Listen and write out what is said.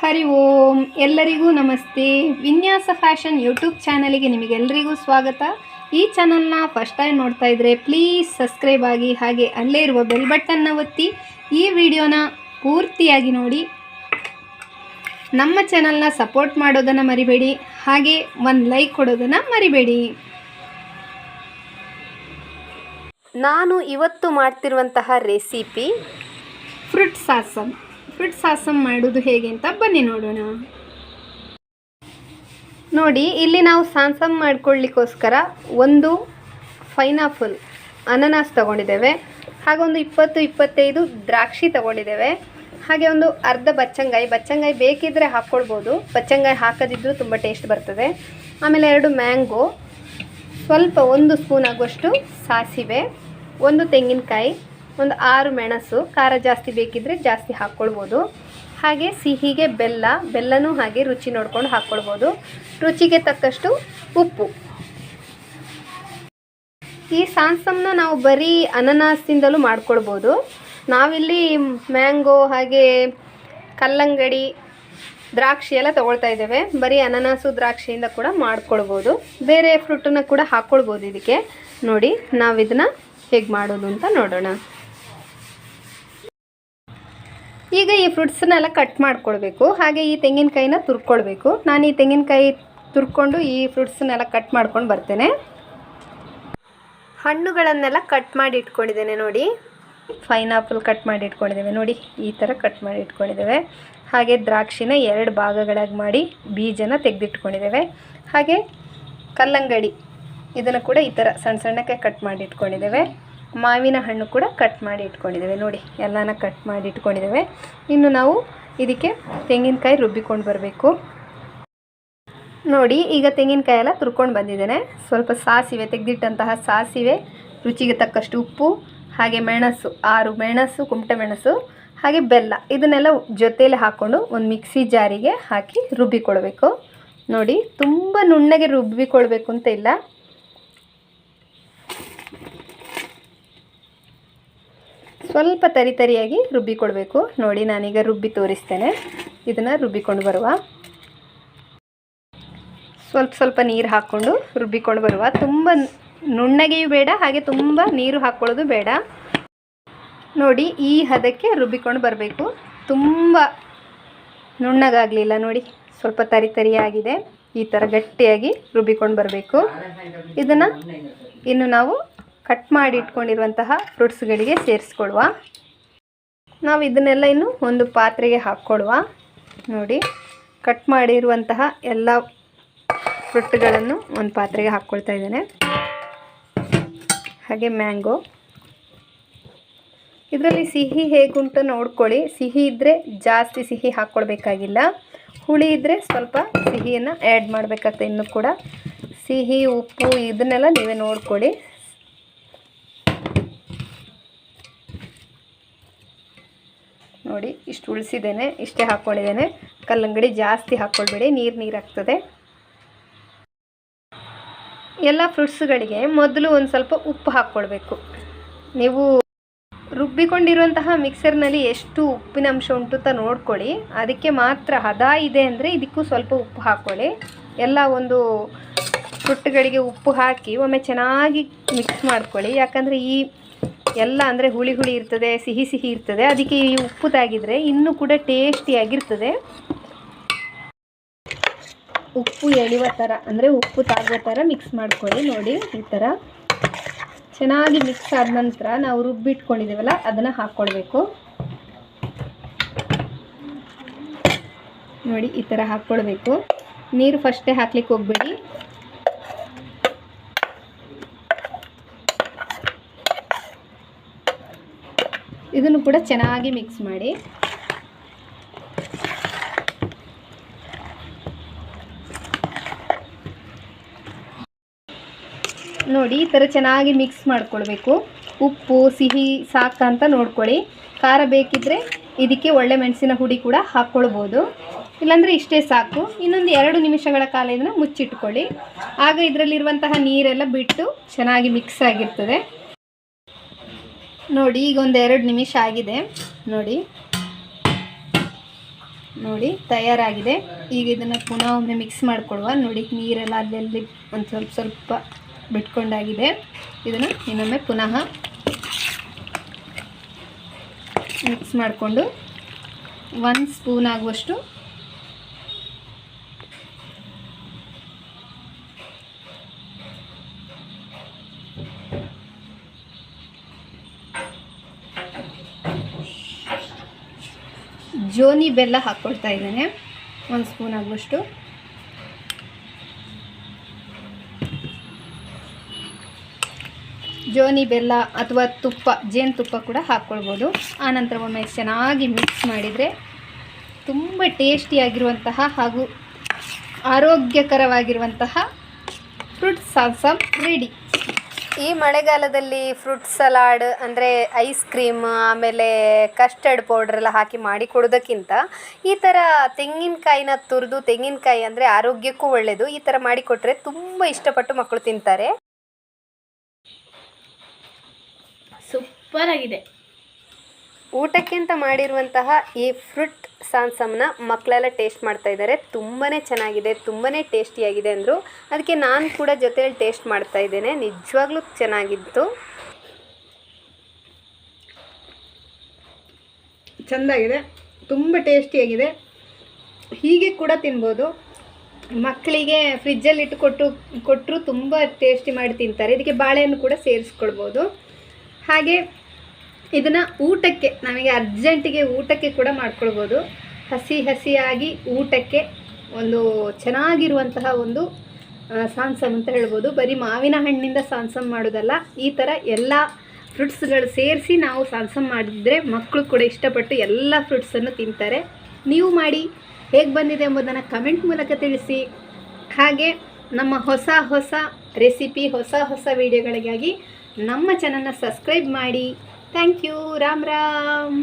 ಹರಿ ಓಂ. ಎಲ್ಲರಿಗೂ ನಮಸ್ತೆ. ವಿನ್ಯಾಸ ಫ್ಯಾಷನ್ ಯೂಟ್ಯೂಬ್ ಚಾನಲಿಗೆ ನಿಮಗೆಲ್ಲರಿಗೂ ಸ್ವಾಗತ. ಈ ಚಾನಲ್ನ ಫಸ್ಟ್ ಟೈಮ್ ನೋಡ್ತಾ ಇದ್ದರೆ ಪ್ಲೀಸ್ ಸಬ್ಸ್ಕ್ರೈಬ್ ಆಗಿ, ಹಾಗೆ ಅಲ್ಲೇ ಇರುವ ಬೆಲ್ ಬಟನ್ನ ಒತ್ತಿ ಈ ವಿಡಿಯೋನ ಪೂರ್ತಿಯಾಗಿ ನೋಡಿ. ನಮ್ಮ ಚಾನಲ್ನ ಸಪೋರ್ಟ್ ಮಾಡೋದನ್ನು ಮರಿಬೇಡಿ, ಹಾಗೆ ಒಂದು ಲೈಕ್ ಕೊಡೋದನ್ನು ಮರಿಬೇಡಿ. ನಾನು ಇವತ್ತು ಮಾಡ್ತಿರುವಂತಹ ರೆಸಿಪಿ ಫ್ರೂಟ್ ಸಾಸಮ್ ಮಾಡೋದು ಹೇಗೆ ಅಂತ ಬನ್ನಿ ನೋಡೋಣ. ನೋಡಿ, ಇಲ್ಲಿ ನಾವು ಸಾಸಮ್ ಮಾಡ್ಕೊಳ್ಳಿಕ್ಕೋಸ್ಕರ ಒಂದು ಪೈನಾಪಲ್ ಅನಾನಸ್ ತಗೊಂಡಿದ್ದೇವೆ, ಹಾಗೆ ಒಂದು 20-25 ದ್ರಾಕ್ಷಿ ತಗೊಂಡಿದ್ದೇವೆ, ಹಾಗೆ ಒಂದು ಅರ್ಧ ಬಚ್ಚಂಗಾಯಿ ಬೇಕಿದ್ದರೆ ಹಾಕ್ಕೊಳ್ಬೋದು, ಬಚ್ಚಂಗಾಯಿ ಹಾಕದಿದ್ದರೂ ತುಂಬ ಟೇಸ್ಟ್ ಬರ್ತದೆ. ಆಮೇಲೆ 2 ಮ್ಯಾಂಗೋ, ಸ್ವಲ್ಪ 1 ಸ್ಪೂನ್ ಆಗುವಷ್ಟು ಸಾಸಿವೆ, ಒಂದು ತೆಂಗಿನಕಾಯಿ, ಒಂದು 6 ಮೆಣಸು, ಖಾರ ಜಾಸ್ತಿ ಬೇಕಿದ್ದರೆ ಜಾಸ್ತಿ ಹಾಕ್ಕೊಳ್ಬೋದು. ಹಾಗೆ ಸಿಹಿಗೆ ಬೆಲ್ಲನೂ ಹಾಗೆ ರುಚಿ ನೋಡ್ಕೊಂಡು ಹಾಕ್ಕೊಳ್ಬೋದು. ರುಚಿಗೆ ತಕ್ಕಷ್ಟು ಉಪ್ಪು. ಈ ಸಾಸಮ್ನ ನಾವು ಬರೀ ಅನಾನಸಿಂದಲೂ ಮಾಡ್ಕೊಳ್ಬೋದು. ನಾವಿಲ್ಲಿ ಮ್ಯಾಂಗೋ ಹಾಗೆ ಕಲ್ಲಂಗಡಿ ದ್ರಾಕ್ಷಿ ಎಲ್ಲ ತೊಗೊಳ್ತಾ ಇದ್ದೇವೆ. ಬರೀ ಅನಾನಸು ದ್ರಾಕ್ಷಿಯಿಂದ ಕೂಡ ಮಾಡ್ಕೊಳ್ಬೋದು, ಬೇರೆ ಫ್ರೂಟನ್ನ ಕೂಡ ಹಾಕ್ಕೊಳ್ಬೋದು ಇದಕ್ಕೆ. ನೋಡಿ, ನಾವಿದನ್ನು ಹೇಗೆ ಮಾಡೋದು ಅಂತ ನೋಡೋಣ. ಈಗ ಈ ಫ್ರೂಟ್ಸನ್ನೆಲ್ಲ ಕಟ್ ಮಾಡ್ಕೊಳ್ಬೇಕು, ಹಾಗೆ ಈ ತೆಂಗಿನಕಾಯಿನ ತುರ್ಕೊಳ್ಬೇಕು. ನಾನು ಈ ತೆಂಗಿನಕಾಯಿ ತುರ್ಕೊಂಡು ಈ ಫ್ರೂಟ್ಸನ್ನೆಲ್ಲ ಕಟ್ ಮಾಡ್ಕೊಂಡು ಬರ್ತೇನೆ. ಹಣ್ಣುಗಳನ್ನೆಲ್ಲ ಕಟ್ ಮಾಡಿ ಇಟ್ಕೊಂಡಿದ್ದೇನೆ. ನೋಡಿ, ಪೈನಾಪಲ್ ಕಟ್ ಮಾಡಿ ಇಟ್ಕೊಂಡಿದ್ದೇವೆ, ನೋಡಿ ಈ ಥರ ಕಟ್ ಮಾಡಿ ಇಟ್ಕೊಂಡಿದ್ದೇವೆ. ಹಾಗೆ ದ್ರಾಕ್ಷಿನ 2 ಭಾಗಗಳಾಗಿ ಮಾಡಿ ಬೀಜನ ತೆಗೆದಿಟ್ಕೊಂಡಿದ್ದೇವೆ. ಹಾಗೆ ಕಲ್ಲಂಗಡಿ ಇದನ್ನು ಕೂಡ ಈ ಥರ ಸಣ್ಣಕ್ಕೆ ಕಟ್ ಮಾಡಿ ಇಟ್ಕೊಂಡಿದ್ದೇವೆ. ಮಾವಿನ ಹಣ್ಣು ಕೂಡ ಕಟ್ ಮಾಡಿ ಇಟ್ಕೊಂಡಿದ್ದೇವೆ. ನೋಡಿ, ಎಲ್ಲನ ಕಟ್ ಮಾಡಿ ಇಟ್ಕೊಂಡಿದ್ದೇವೆ. ಇನ್ನು ನಾವು ಇದಕ್ಕೆ ತೆಂಗಿನಕಾಯಿ ರುಬ್ಬಿಕೊಂಡು ಬರಬೇಕು. ನೋಡಿ, ಈಗ ತೆಂಗಿನಕಾಯಿ ಎಲ್ಲ ತುರ್ಕೊಂಡು ಬಂದಿದ್ದೇನೆ. ಸ್ವಲ್ಪ ಸಾಸಿವೆ, ತೆಗೆದಿಟ್ಟಂತಹ ಸಾಸಿವೆ, ರುಚಿಗೆ ತಕ್ಕಷ್ಟು ಉಪ್ಪು, ಹಾಗೆ ಮೆಣಸು, 6 ಮೆಣಸು, ಕುಮಟೆ ಮೆಣಸು, ಹಾಗೆ ಬೆಲ್ಲ, ಇದನ್ನೆಲ್ಲ ಜೊತೆಯಲ್ಲಿ ಹಾಕ್ಕೊಂಡು ಒಂದು ಮಿಕ್ಸಿ ಜಾರಿಗೆ ಹಾಕಿ ರುಬ್ಬಿಕೊಳ್ಬೇಕು. ನೋಡಿ, ತುಂಬ ನುಣ್ಣಗೆ ರುಬ್ಬಿಕೊಳ್ಬೇಕು ಅಂತ ಇಲ್ಲ, ಸ್ವಲ್ಪ ತರಿಯಾಗಿ ರುಬ್ಬಿಕೊಳ್ಬೇಕು. ನೋಡಿ, ನಾನೀಗ ರುಬ್ಬಿ ತೋರಿಸ್ತೇನೆ. ಇದನ್ನು ರುಬ್ಬಿಕೊಂಡು ಬರುವ, ಸ್ವಲ್ಪ ನೀರು ಹಾಕ್ಕೊಂಡು ರುಬ್ಬಿಕೊಂಡು ಬರುವ. ತುಂಬ ನುಣ್ಣಗೆಯೂ ಬೇಡ, ಹಾಗೆ ತುಂಬ ನೀರು ಹಾಕ್ಕೊಳ್ಳೋದು ಬೇಡ. ನೋಡಿ, ಈ ಹದಕ್ಕೆ ರುಬ್ಬಿಕೊಂಡು ಬರಬೇಕು. ತುಂಬ ನುಣ್ಣಗಾಗಲಿಲ್ಲ, ನೋಡಿ ಸ್ವಲ್ಪ ತರಿಯಾಗಿದೆ. ಈ ಥರ ಗಟ್ಟಿಯಾಗಿ ರುಬ್ಬಿಕೊಂಡು ಬರಬೇಕು. ಇದನ್ನು ಇನ್ನು ನಾವು ಕಟ್ ಮಾಡಿ ಇಟ್ಕೊಂಡಿರುವಂತಹ ಫ್ರೂಟ್ಸ್ಗಳಿಗೆ ಸೇರಿಸ್ಕೊಳುವ. ನಾವು ಇದನ್ನೆಲ್ಲ ಇನ್ನು ಒಂದು ಪಾತ್ರೆಗೆ ಹಾಕ್ಕೊಳುವ. ನೋಡಿ, ಕಟ್ ಮಾಡಿರುವಂತಹ ಎಲ್ಲ ಫ್ರೂಟ್ಗಳನ್ನು ಒಂದು ಪಾತ್ರೆಗೆ ಹಾಕ್ಕೊಳ್ತಾ ಇದ್ದೇನೆ. ಹಾಗೆ ಮ್ಯಾಂಗೋ, ಇದರಲ್ಲಿ ಸಿಹಿ ಹೇಗುಂಟು ನೋಡ್ಕೊಳ್ಳಿ. ಸಿಹಿ ಇದ್ದರೆ ಜಾಸ್ತಿ ಸಿಹಿ ಹಾಕ್ಕೊಳ್ಬೇಕಾಗಿಲ್ಲ, ಹುಳಿ ಇದ್ದರೆ ಸ್ವಲ್ಪ ಸಿಹಿಯನ್ನು ಆ್ಯಡ್ ಮಾಡಬೇಕಾಗ್ತದೆ. ಇನ್ನೂ ಕೂಡ ಸಿಹಿ, ಉಪ್ಪು ಇದನ್ನೆಲ್ಲ ನೀವೇ ನೋಡ್ಕೊಳ್ಳಿ. ನೋಡಿ, ಇಷ್ಟು ಉಳಿಸಿದ್ದೇನೆ, ಇಷ್ಟೇ ಹಾಕ್ಕೊಂಡಿದ್ದೇನೆ. ಕಲ್ಲಂಗಡಿ ಜಾಸ್ತಿ ಹಾಕ್ಕೊಳ್ಬೇಡಿ, ನೀರು ಆಗ್ತದೆ. ಎಲ್ಲ ಫ್ರೂಟ್ಸ್ಗಳಿಗೆ ಮೊದಲು ಒಂದು ಸ್ವಲ್ಪ ಉಪ್ಪು ಹಾಕ್ಕೊಳ್ಬೇಕು. ನೀವು ರುಬ್ಬಿಕೊಂಡಿರುವಂತಹ ಮಿಕ್ಸರ್ನಲ್ಲಿ ಎಷ್ಟು ಉಪ್ಪಿನ ಅಂಶ ಉಂಟು ಅಂತ ನೋಡ್ಕೊಳ್ಳಿ. ಅದಕ್ಕೆ ಮಾತ್ರ ಹದ ಇದೆ ಅಂದರೆ ಇದಕ್ಕೂ ಸ್ವಲ್ಪ ಉಪ್ಪು ಹಾಕ್ಕೊಳ್ಳಿ. ಎಲ್ಲ ಒಂದು ಫ್ರೂಟ್ಗಳಿಗೆ ಉಪ್ಪು ಹಾಕಿ ಒಮ್ಮೆ ಚೆನ್ನಾಗಿ ಮಿಕ್ಸ್ ಮಾಡ್ಕೊಳ್ಳಿ. ಯಾಕಂದರೆ ಈ ಎಲ್ಲ ಅಂದರೆ ಹುಳಿ ಇರ್ತದೆ, ಸಿಹಿ ಇರ್ತದೆ. ಅದಕ್ಕೆ ಈ ಉಪ್ಪು ತಾಗಿದ್ರೆ ಇನ್ನೂ ಕೂಡ ಟೇಸ್ಟಿಯಾಗಿರ್ತದೆ. ಉಪ್ಪು ಎಳೆಯುವ ಥರ, ಅಂದರೆ ಉಪ್ಪು ತಾಗುವ ಥರ ಮಿಕ್ಸ್ ಮಾಡ್ಕೊಳ್ಳಿ. ನೋಡಿ, ಈ ಥರ ಚೆನ್ನಾಗಿ ಮಿಕ್ಸ್ ಆದ ನಂತರ ನಾವು ರುಬ್ಬಿಟ್ಕೊಂಡಿದ್ದೀವಲ್ಲ ಅದನ್ನು ಹಾಕ್ಕೊಳ್ಬೇಕು. ನೋಡಿ, ಈ ಥರ ಹಾಕ್ಕೊಳ್ಬೇಕು. ನೀರು ಫಸ್ಟೇ ಹಾಕ್ಲಿಕ್ಕೆ ಹೋಗಬೇಡಿ. ಇದನ್ನು ಕೂಡ ಚೆನ್ನಾಗಿ ಮಿಕ್ಸ್ ಮಾಡಿ. ನೋಡಿ, ಈ ಥರ ಚೆನ್ನಾಗಿ ಮಿಕ್ಸ್ ಮಾಡ್ಕೊಳ್ಬೇಕು. ಉಪ್ಪು ಸಿಹಿ ಸಾಕಂತ ನೋಡ್ಕೊಳ್ಳಿ. ಖಾರ ಬೇಕಿದ್ದರೆ ಇದಕ್ಕೆ ಒಳ್ಳೆ ಮೆಣಸಿನ ಹುಡಿ ಕೂಡ ಹಾಕ್ಕೊಳ್ಬೋದು, ಇಲ್ಲಾಂದರೆ ಇಷ್ಟೇ ಸಾಕು. ಇನ್ನೊಂದು 2 ನಿಮಿಷಗಳ ಕಾಲ ಇದನ್ನು ಮುಚ್ಚಿಟ್ಕೊಳ್ಳಿ. ಆಗ ಇದರಲ್ಲಿರುವಂತಹ ನೀರೆಲ್ಲ ಬಿಟ್ಟು ಚೆನ್ನಾಗಿ ಮಿಕ್ಸ್ ಆಗಿರ್ತದೆ. ನೋಡಿ, ಈಗ ಒಂದು 2 ನಿಮಿಷ ಆಗಿದೆ. ನೋಡಿ, ನೋಡಿ ತಯಾರಾಗಿದೆ. ಈಗ ಇದನ್ನು ಪುನಃ ಒಮ್ಮೆ ಮಿಕ್ಸ್ ಮಾಡಿಕೊಡುವ. ನೋಡಿ ನೀರೆಲ್ಲ ಅಲ್ಲೆಲ್ಲಿ ಒಂದು ಸ್ವಲ್ಪ ಬಿಟ್ಕೊಂಡಾಗಿದೆ. ಇದನ್ನು ಇನ್ನೊಮ್ಮೆ ಪುನಃ ಮಿಕ್ಸ್ ಮಾಡಿಕೊಂಡು 1 ಸ್ಪೂನ್ ಆಗುವಷ್ಟು ಜೋನಿ ಬೆಲ್ಲ ಹಾಕ್ಕೊಳ್ತಾ ಇದ್ದೇನೆ. 1 ಸ್ಪೂನ್ ಆಗುವಷ್ಟು. ಜೋನಿ ಬೆಲ್ಲ ಅಥವಾ ತುಪ್ಪ, ಜೇನುತುಪ್ಪ ಕೂಡ ಹಾಕ್ಕೊಳ್ಬೋದು. ಆನಂತರ ಒಮ್ಮೆ ಚೆನ್ನಾಗಿ ಮಿಕ್ಸ್ ಮಾಡಿದರೆ ತುಂಬ ಟೇಸ್ಟಿಯಾಗಿರುವಂತಹ ಹಾಗೂ ಆರೋಗ್ಯಕರವಾಗಿರುವಂತಹ ಫ್ರೂಟ್ ಸಾಲ್ಸಮ್ ರೆಡಿ. ಈ ಮಳೆಗಾಲದಲ್ಲಿ ಫ್ರೂಟ್ ಸಲಾಡ್ ಅಂದರೆ ಐಸ್ ಕ್ರೀಮ್, ಆಮೇಲೆ ಕಸ್ಟರ್ಡ್ ಪೌಡ್ರೆಲ್ಲ ಹಾಕಿ ಮಾಡಿ ಕೊಡೋದಕ್ಕಿಂತ ಈ ಥರ ತೆಂಗಿನಕಾಯಿನ ತುರಿದು, ತೆಂಗಿನಕಾಯಿ ಅಂದರೆ ಆರೋಗ್ಯಕ್ಕೂ ಒಳ್ಳೆಯದು, ಈ ಥರ ಮಾಡಿಕೊಟ್ರೆ ತುಂಬ ಇಷ್ಟಪಟ್ಟು ಮಕ್ಕಳು ತಿಂತಾರೆ. ಸೂಪರ್ ಆಗಿದೆ. ಊಟಕ್ಕೆ ಅಂತ ಮಾಡಿರುವಂತಹ ಈ ಫ್ರೂಟ್ ಸಾಲ್ಸಮ್ನ ಮಕ್ಕಳೆಲ್ಲ ಟೇಸ್ಟ್ ಮಾಡ್ತಾ ಇದ್ದಾರೆ. ತುಂಬಾ ಚೆನ್ನಾಗಿದೆ, ತುಂಬಾ ಟೇಸ್ಟಿಯಾಗಿದೆ ಅಂದರು. ಅದಕ್ಕೆ ನಾನು ಕೂಡ ಜೊತೆಯಲ್ಲಿ ಟೇಸ್ಟ್ ಮಾಡ್ತಾ ಇದ್ದೇನೆ. ನಿಜವಾಗ್ಲೂ ಚೆನ್ನಾಗಿತ್ತು, ಚೆಂದಾಗಿದೆ, ತುಂಬ ಟೇಸ್ಟಿಯಾಗಿದೆ. ಹೀಗೆ ಕೂಡ ತಿನ್ಬೋದು. ಮಕ್ಕಳಿಗೆ ಫ್ರಿಜ್ಜಲ್ಲಿ ಇಟ್ಟು ಕೊಟ್ಟರು ತುಂಬ ಟೇಸ್ಟಿ ಮಾಡಿ ತಿಂತಾರೆ. ಇದಕ್ಕೆ ಬಾಳೆಹಣ್ಣು ಕೂಡ ಸೇರಿಸ್ಕೊಳ್ಬೋದು. ಹಾಗೆ ಇದನ್ನು ಊಟಕ್ಕೆ, ನಮಗೆ ಅರ್ಜೆಂಟಿಗೆ ಊಟಕ್ಕೆ ಕೂಡ ಮಾಡ್ಕೊಳ್ಬೋದು. ಹಸಿಯಾಗಿ ಊಟಕ್ಕೆ ಒಂದು ಚೆನ್ನಾಗಿರುವಂತಹ ಒಂದು ಸಾನ್ಸಮ್ ಅಂತ ಹೇಳ್ಬೋದು. ಬರೀ ಮಾವಿನ ಹಣ್ಣಿಂದ ಸಾನ್ಸಮ್ ಮಾಡೋದಲ್ಲ, ಈ ಥರ ಎಲ್ಲ ಫ್ರೂಟ್ಸ್ಗಳು ಸೇರಿಸಿ ನಾವು ಸಾನ್ಸಮ್ ಮಾಡಿದರೆ ಮಕ್ಕಳು ಕೂಡ ಇಷ್ಟಪಟ್ಟು ಎಲ್ಲ ಫ್ರೂಟ್ಸನ್ನು ತಿಂತಾರೆ. ನೀವು ಮಾಡಿ ಹೇಗೆ ಬಂದಿದೆ ಎಂಬುದನ್ನು ಕಮೆಂಟ್ ಮೂಲಕ ತಿಳಿಸಿ. ಹಾಗೆ ನಮ್ಮ ಹೊಸ ರೆಸಿಪಿ, ಹೊಸ ವಿಡಿಯೋಗಳಿಗಾಗಿ ನಮ್ಮ ಚಾನಲ್ನ ಸಬ್ಸ್ಕ್ರೈಬ್ ಮಾಡಿ. Thank you. ರಾಮ್ ರಾಮ್.